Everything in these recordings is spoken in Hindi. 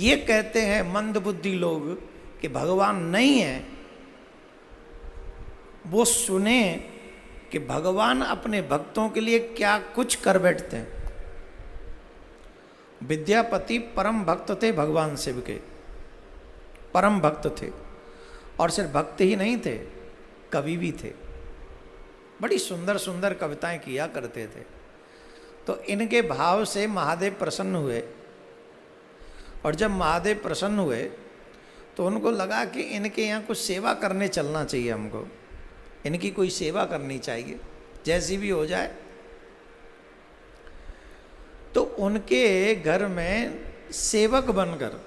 ये कहते हैं मंदबुद्धि लोग कि भगवान नहीं है, वो सुने कि भगवान अपने भक्तों के लिए क्या कुछ कर बैठते हैं। विद्यापति परम भक्त थे, भगवान शिव के परम भक्त थे, और सिर्फ भक्त ही नहीं थे, कवि भी थे। बड़ी सुंदर सुंदर कविताएं किया करते थे। तो इनके भाव से महादेव प्रसन्न हुए, और जब महादेव प्रसन्न हुए तो उनको लगा कि इनके यहाँ कुछ सेवा करने चलना चाहिए, हमको इनकी कोई सेवा करनी चाहिए, जैसी भी हो जाए। तो उनके घर में सेवक बनकर,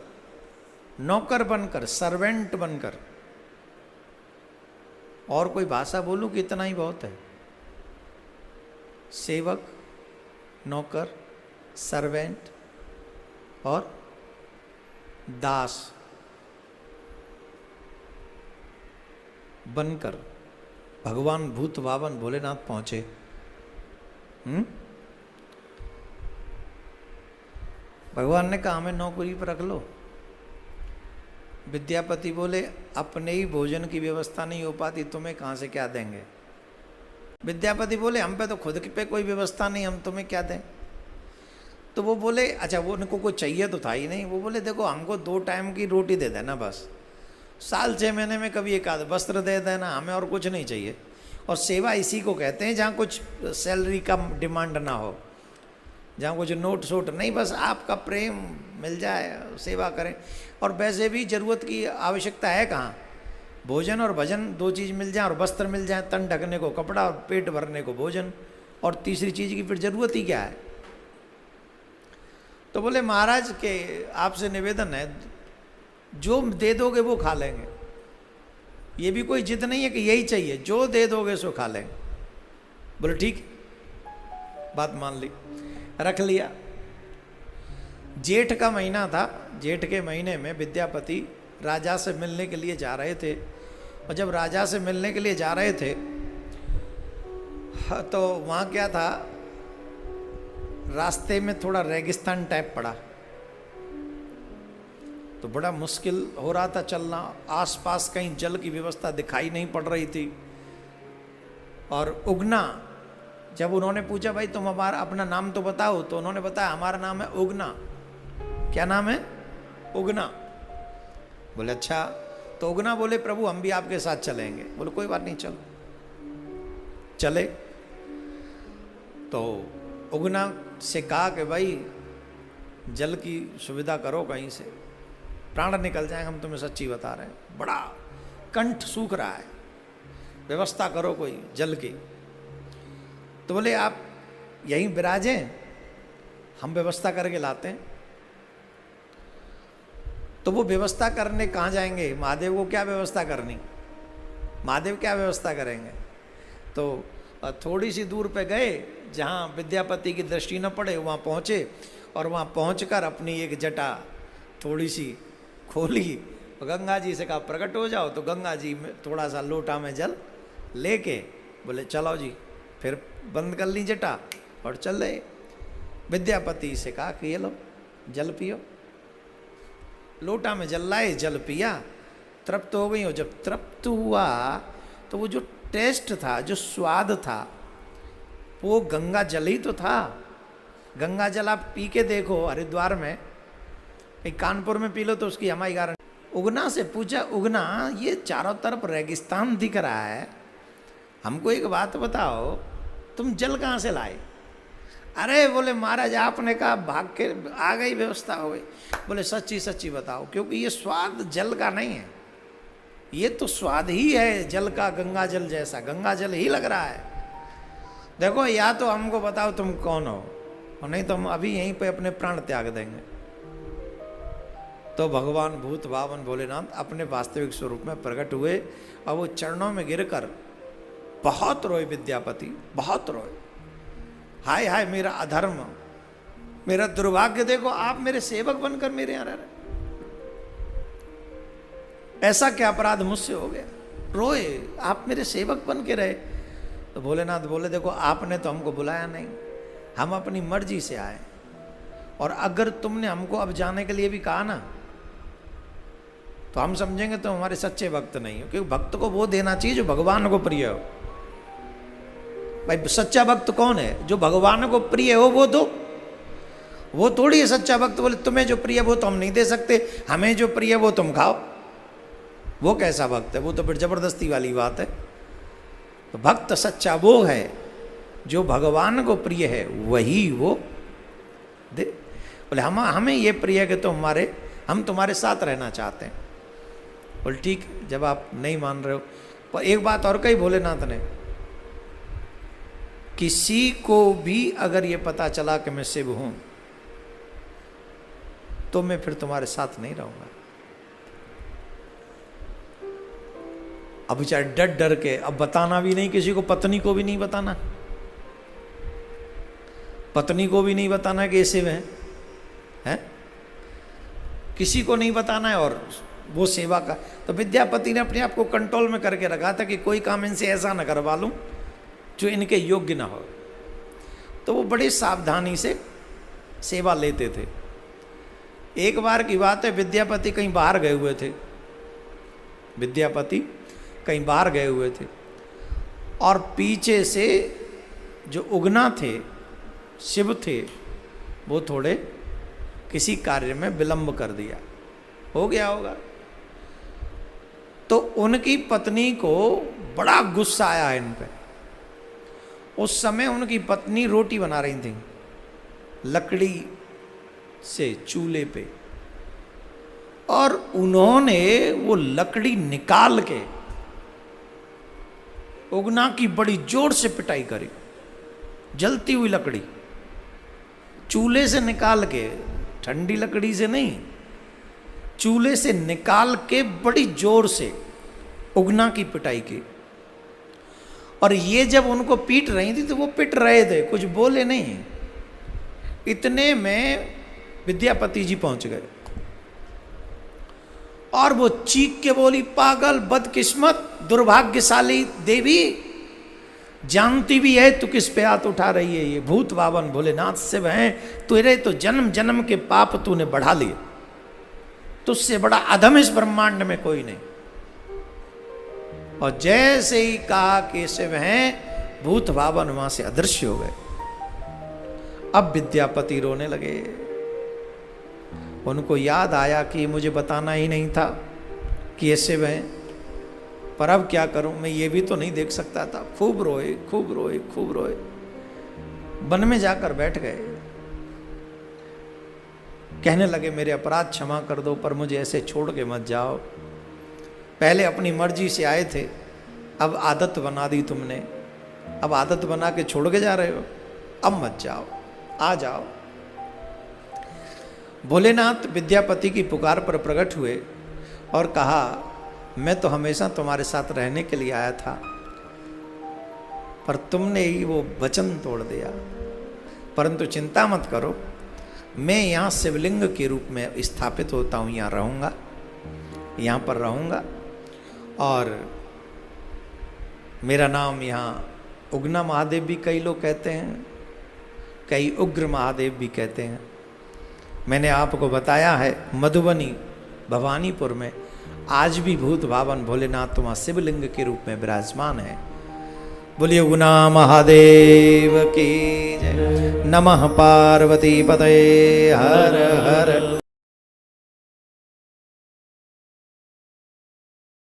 नौकर बनकर, सर्वेंट बनकर, और कोई भाषा बोलूं कि इतना ही बहुत है, सेवक, नौकर, सर्वेंट और दास बनकर भगवान भूत बावन भोलेनाथ पहुंचे। भगवान ने कहा हमें नौकरी पर रख लो। विद्यापति बोले अपने ही भोजन की व्यवस्था नहीं हो पाती, तुम्हें कहां से क्या देंगे। विद्यापति बोले हम पे तो खुद पे कोई व्यवस्था नहीं, हम तुम्हें क्या दें। तो वो बोले अच्छा, वो उनको कोई चाहिए तो था ही नहीं। वो बोले देखो हमको 2 टाइम की रोटी दे देना बस, साल 6 महीने में कभी एक आध वस्त्र दे देना, हमें और कुछ नहीं चाहिए। और सेवा इसी को कहते हैं जहाँ कुछ सैलरी का डिमांड ना हो, जहाँ कुछ नोट सोट नहीं, बस आपका प्रेम मिल जाए, सेवा करें। और वैसे भी ज़रूरत की आवश्यकता है कहाँ, भोजन और भजन 2 चीज़ मिल जाए, और वस्त्र मिल जाए, तन ढकने को कपड़ा और पेट भरने को भोजन, और तीसरी चीज़ की फिर ज़रूरत ही क्या है। तो बोले महाराज के आपसे निवेदन है, जो दे दोगे वो खा लेंगे, ये भी कोई जिद नहीं है कि यही चाहिए, जो दे दोगे सो खा लेंगे। बोले ठीक, बात मान ली, रख लिया। जेठ का महीना था, जेठ के महीने में विद्यापति राजा से मिलने के लिए जा रहे थे। और जब राजा से मिलने के लिए जा रहे थे तो वहाँ क्या था, रास्ते में थोड़ा रेगिस्तान टाइप पड़ा, तो बड़ा मुश्किल हो रहा था चलना। आसपास कहीं जल की व्यवस्था दिखाई नहीं पड़ रही थी। और उगना, जब उन्होंने पूछा भाई तुम हमारा अपना नाम तो बताओ, तो उन्होंने बताया हमारा नाम है उगना। क्या नाम है? उगना। बोले अच्छा। तो उगना बोले प्रभु हम भी आपके साथ चलेंगे। बोले कोई बात नहीं, चलो। चले। तो उगना से कहा कि भाई जल की सुविधा करो कहीं से, प्राण निकल जाएंगे, हम तुम्हें सच्ची बता रहे हैं, बड़ा कंठ सूख रहा है, व्यवस्था करो कोई जल की। तो बोले आप यहीं विराजें, हम व्यवस्था करके लाते हैं। तो वो व्यवस्था करने कहाँ जाएंगे, महादेव को क्या व्यवस्था करनी, महादेव क्या व्यवस्था करेंगे। तो थोड़ी सी दूर पे गए, जहाँ विद्यापति की दृष्टि न पड़े वहाँ पहुँचे, और वहाँ पहुँचकर अपनी एक जटा थोड़ी सी खोली, गंगा जी से कहा प्रकट हो जाओ। तो गंगा जी में थोड़ा सा लोटा में जल लेके बोले चलो जी, फिर बंद कर ली जटा और चल रहे। विद्यापति से कहा कि ये लो जल पियो। लोटा में जल लाए, जल पिया, तृप्त हो गई। और जब तृप्त हुआ तो वो जो टेस्ट था, जो स्वाद था, वो गंगा जल ही तो था। गंगा जल आप पी के देखो, हरिद्वार में, कानपुर में पी लो तो उसकी हमारी गारंटी। उगना से पूछा, उगना ये चारों तरफ रेगिस्तान दिख रहा है, हमको एक बात बताओ, तुम जल कहाँ से लाए। अरे बोले महाराज आपने कहा भाग के आ गई, व्यवस्था हो गई। बोले सच्ची सच्ची बताओ, क्योंकि ये स्वाद जल का नहीं है, ये तो स्वाद ही है जल का, गंगा जल जैसा, गंगा जल ही लग रहा है। देखो या तो हमको बताओ तुम कौन हो, और नहीं तो हम अभी यहीं पे अपने प्राण त्याग देंगे। तो भगवान भूत बावन भोलेनाथ अपने वास्तविक स्वरूप में प्रकट हुए, और वो चरणों में गिरकर बहुत रोए। विद्यापति बहुत रोए, हाय हाय मेरा अधर्म, मेरा दुर्भाग्य, देखो आप मेरे सेवक बनकर मेरे यहाँ रह रहे, ऐसा क्या अपराध मुझसे हो गया। रोए, आप मेरे सेवक बन के रहे। तो भोलेनाथ बोले देखो आपने तो हमको बुलाया नहीं, हम अपनी मर्जी से आए, और अगर तुमने हमको अब जाने के लिए भी कहा ना तो हम समझेंगे तो हमारे सच्चे भक्त नहीं हो, क्योंकि भक्त को वो देना चाहिए जो भगवान को प्रिय हो। भाई सच्चा भक्त कौन है? जो भगवान को प्रिय हो वो दो। वो थोड़ी है सच्चा भक्त बोले तुम्हें जो प्रिय वो तो हम नहीं दे सकते, हमें जो प्रिय वो तुम खाओ। वो कैसा भक्त है? वो तो फिर जबरदस्ती वाली बात है। तो भक्त सच्चा वो है जो भगवान को प्रिय है, वही वो दे। बोले हमें ये प्रिय है कि तो हम तुम्हारे साथ रहना चाहते हैं। बोले ठीक, जब आप नहीं मान रहे हो। पर एक बात और कही भोलेनाथ ने, किसी को भी अगर ये पता चला कि मैं शिव हूं तो मैं फिर तुम्हारे साथ नहीं रहूंगा। अब बेचारे डर डर के, अब बताना भी नहीं किसी को, पत्नी को भी नहीं बताना, पत्नी को भी नहीं बताना कि शिव है, किसी को नहीं बताना है। और वो सेवा का तो विद्यापति ने अपने आप को कंट्रोल में करके रखा था कि कोई काम इनसे ऐसा न करवा लूं जो इनके योग्य ना हो। तो वो बड़ी सावधानी से सेवा लेते थे। एक बार की बात है, विद्यापति कहीं बाहर गए हुए थे, विद्यापति कहीं बाहर गए हुए थे और पीछे से जो उगना थे, शिव थे, वो थोड़े किसी कार्य में विलंब कर दिया, हो गया होगा। तो उनकी पत्नी को बड़ा गुस्सा आया इन पे। उस समय उनकी पत्नी रोटी बना रही थी लकड़ी से चूल्हे पे, और उन्होंने वो लकड़ी निकाल के उगना की बड़ी जोर से पिटाई करी। जलती हुई लकड़ी चूल्हे से निकाल के, ठंडी लकड़ी से नहीं, चूल्हे से निकाल के बड़ी जोर से उगना की पिटाई की। और ये जब उनको पीट रही थी तो वो पिट रहे थे, कुछ बोले नहीं। इतने में विद्यापति जी पहुंच गए और वो चीख के बोली, पागल, बदकिस्मत, दुर्भाग्यशाली देवी, जानती भी है तू किस पे हाथ उठा रही है? ये भूत बावन भोलेनाथ शिव हैं, तेरे तो जन्म जन्म के पाप तूने बढ़ा लिए, तुझसे बड़ा अधम इस ब्रह्मांड में कोई नहीं। और जैसे ही कहा कि शिव हैं, भूत बावन वहां से अदृश्य हो गए। अब विद्यापति रोने लगे। उनको याद आया कि मुझे बताना ही नहीं था कि ये शिव हैं, पर अब क्या करूं, मैं ये भी तो नहीं देख सकता था। खूब रोए, खूब रोए, खूब रोए। वन में जाकर बैठ गए, कहने लगे मेरे अपराध क्षमा कर दो, पर मुझे ऐसे छोड़ के मत जाओ। पहले अपनी मर्जी से आए थे, अब आदत बना दी तुमने, अब आदत बना के छोड़ के जा रहे हो, अब मत जाओ, आ जाओ। भोलेनाथ विद्यापति की पुकार पर प्रकट हुए और कहा, मैं तो हमेशा तुम्हारे साथ रहने के लिए आया था, पर तुमने ही वो वचन तोड़ दिया। परंतु चिंता मत करो, मैं यहाँ शिवलिंग के रूप में स्थापित होता हूँ, यहाँ रहूँगा, यहाँ पर रहूँगा। और मेरा नाम यहाँ उगना महादेव भी कई लोग कहते हैं, कई उग्र महादेव भी कहते हैं। मैंने आपको बताया है मधुबनी भवानीपुर में आज भी भूत भावन भोलेनाथ वहाँ शिवलिंग के रूप में विराजमान है। बोलिए उगना महादेव की जय। नमः पार्वती पतये हर हर